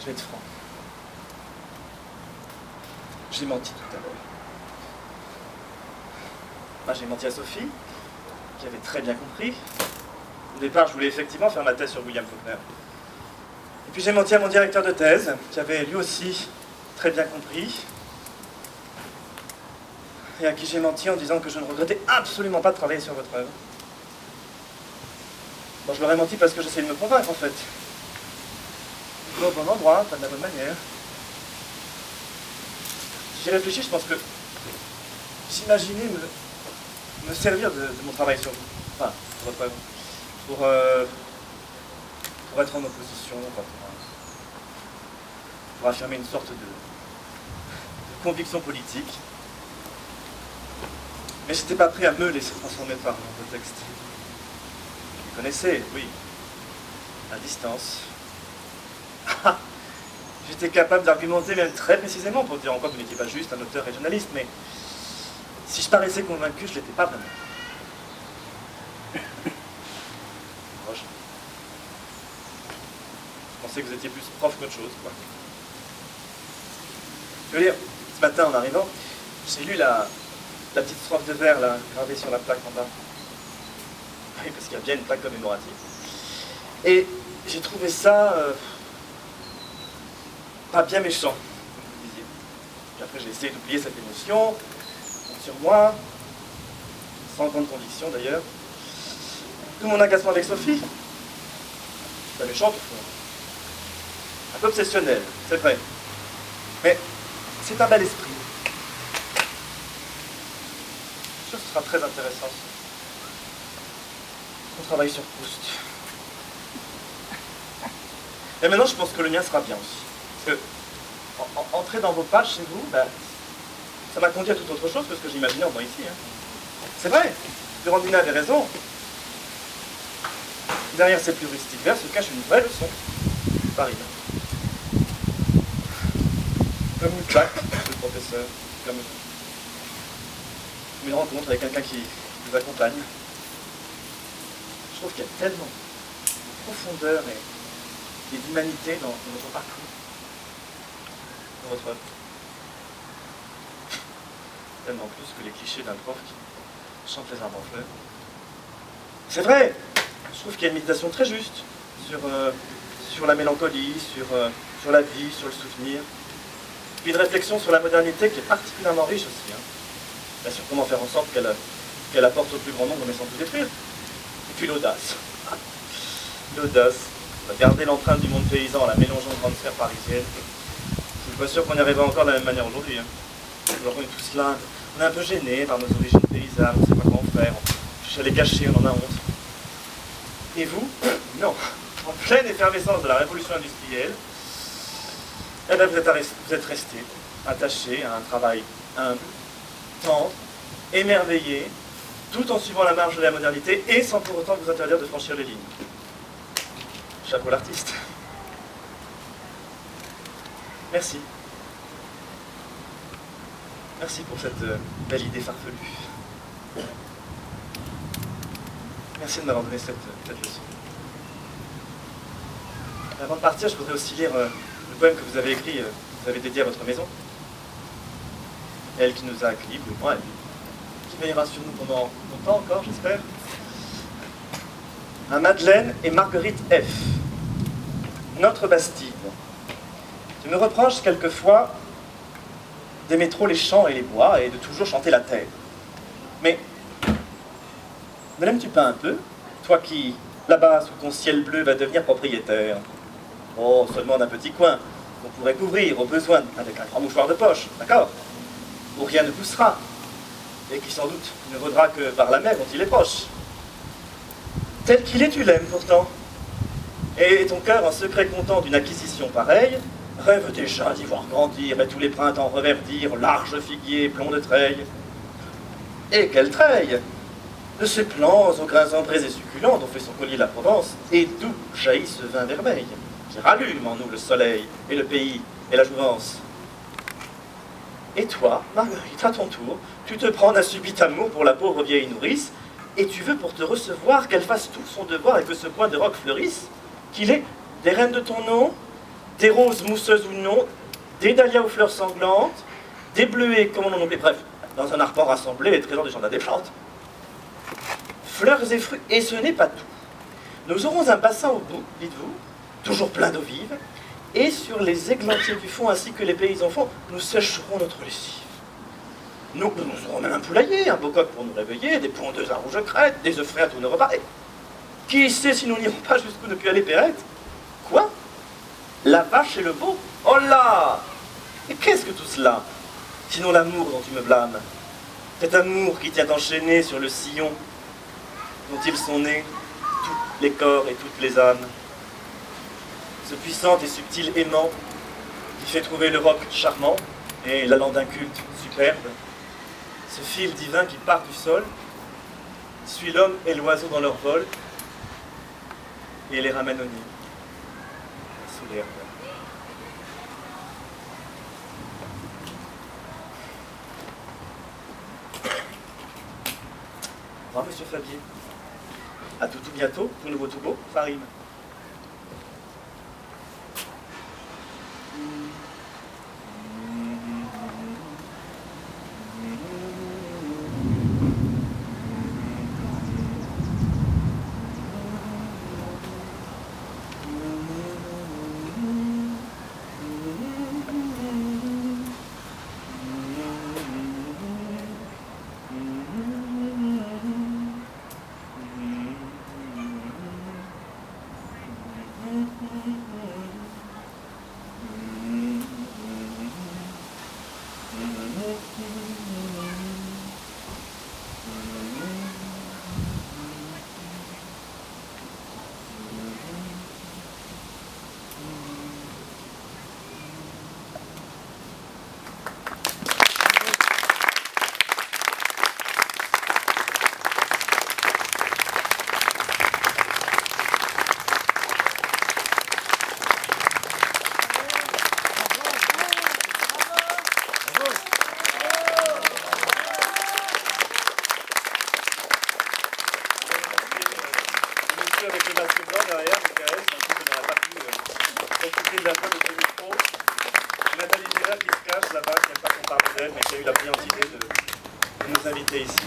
Je vais être franc. J'ai menti tout à l'heure. Moi, j'ai menti à Sophie, qui avait très bien compris. Au départ, je voulais effectivement faire ma thèse sur William Faulkner. Et puis j'ai menti à mon directeur de thèse, qui avait lui aussi très bien compris. Et à qui j'ai menti en disant que je ne regrettais absolument pas de travailler sur votre œuvre. Bon, je leur ai menti parce que j'essayais de me convaincre, en fait. Pas au bon endroit, pas de la bonne manière. J'y réfléchis, je pense que j'imaginais me servir de mon travail sur vous, enfin, sur votre œuvre, pour être en opposition, quoi, pour affirmer une sorte de conviction politique. Mais j'étais pas prêt à me laisser transformer par vos textes. Vous connaissez, oui, à distance. J'étais capable d'argumenter même très précisément pour dire encore que vous n'étiez pas juste un auteur régionaliste, mais si je paraissais convaincu, je ne l'étais pas vraiment. Proche. Je pensais que vous étiez plus prof qu'autre chose, quoi. Je veux dire, ce matin en arrivant, j'ai lu la petite strophe de vers là, gravée sur la plaque en bas. Oui, parce qu'il y a bien une plaque commémorative. Et j'ai trouvé ça pas bien méchant, comme vous disiez. Puis après, j'ai essayé d'oublier cette émotion sur moi, sans grande conviction d'ailleurs. Tout mon agacement avec Sophie, c'est pas méchant, un peu obsessionnel, c'est vrai. Mais c'est un bel esprit. Je trouve que ce sera très intéressant. On travaille sur Proust. Et maintenant, je pense que le mien sera bien aussi. Parce que entrer dans vos pages chez vous, ben, ça m'a conduit à toute autre chose que ce que j'imaginais en venant ici. Hein. C'est vrai, Durandina avait raison. Derrière ces plus rustiques vers se cache une vraie leçon. Paris. Comme une plaque, le professeur, comme une rencontre avec quelqu'un qui vous accompagne. Je trouve qu'il y a tellement de profondeur et d'humanité dans votre parcours, dans votre œuvre. Tellement plus que les clichés d'un prof qui chante les arbres en fleurs. C'est vrai, je trouve qu'il y a une méditation très juste sur la mélancolie, sur la vie, sur le souvenir. Puis une réflexion sur la modernité qui est particulièrement riche aussi. Hein. Bien sûr, comment faire en sorte qu'elle apporte au plus grand nombre mais sans tout détruire. Et puis l'audace. L'audace. Garder l'empreinte du monde paysan en la mélangeant aux grandes sphères parisiennes. Je suis pas sûr qu'on y arrivera encore de la même manière aujourd'hui. Hein. Alors on est tous là, on est un peu gênés par nos origines paysannes, on ne sait pas comment faire, on cherche à les cacher, on en a honte. Et vous, non, en pleine effervescence de la révolution industrielle, eh bien, vous êtes resté attaché à un travail humble, tendre, émerveillé, tout en suivant la marge de la modernité et sans pour autant vous interdire de franchir les lignes. Chapeau l'artiste. Merci. Merci pour cette belle idée farfelue. Merci de m'avoir donné cette leçon. Avant de partir, je voudrais aussi lire le poème que vous avez écrit, vous avez dédié à votre maison. Elle qui nous a accueillis, vous et moi, et qui veillera sur nous pendant longtemps encore, j'espère. À Madeleine et Marguerite F. Notre Bastide. Tu me reproches quelquefois d'aimer trop les champs et les bois et de toujours chanter la terre. Mais ne l'aimes-tu pas un peu, toi qui, là-bas, sous ton ciel bleu, vas devenir propriétaire? Oh, seulement d'un petit coin qu'on pourrait couvrir au besoin avec un grand mouchoir de poche, d'accord? Où rien ne poussera, et qui sans doute ne vaudra que par la mer dont il est proche. Tel qu'il est, tu l'aimes pourtant. Et ton cœur, en secret content d'une acquisition pareille, rêve déjà d'y voir grandir et tous les printemps reverdir large figuier blond de treille. Et quelle treille! De ces plants aux grains ambrés et succulents dont fait son collier la Provence, et d'où jaillit ce vin vermeil, qui rallume en nous le soleil et le pays et la jouvence. Et toi, Marguerite, à ton tour, tu te prends d'un subit amour pour la pauvre vieille nourrice, et tu veux pour te recevoir qu'elle fasse tout son devoir et que ce coin de roc fleurisse, qu'il ait des reines de ton nom, des roses mousseuses ou non, des dahlias aux fleurs sanglantes, des bleuets, comme on en oublie, bref, dans un arpent rassemblé, les trésors des jardins des plantes. Fleurs et fruits, et ce n'est pas tout. Nous aurons un bassin au bout, dites-vous, toujours plein d'eau vive, et sur les églantiers du fond, ainsi que les paysans font, nous sécherons notre lessive. Nous aurons même un poulailler, un beau coq pour nous réveiller, des pondeuses à rouge crête, des œufs frais à tous nos repas. Et qui sait si nous n'irons pas jusqu'où ne peut aller Perrette? Quoi? La vache et le veau? Oh là! Et qu'est-ce que tout cela? Sinon l'amour dont tu me blâmes. Cet amour qui tient enchaîné sur le sillon dont ils sont nés, tous les corps et toutes les âmes. Ce puissant et subtil aimant qui fait trouver le roc charmant et l'allant d'un culte superbe. Ce fil divin qui part du sol, suit l'homme et l'oiseau dans leur vol et les ramène au nid, sous l'herbe. Au revoir, monsieur Fabier. À tout bientôt, tout nouveau, tout beau, ça rime. Avec le masque blanc derrière, Michael, sans doute qu'on n'aurait pas pu profiter de la fin de ce micro. Nathalie Gérard qui se cache là-bas, qui n'aime pas qu'on parle d'elle, mais qui a eu la brillante idée de nous inviter ici.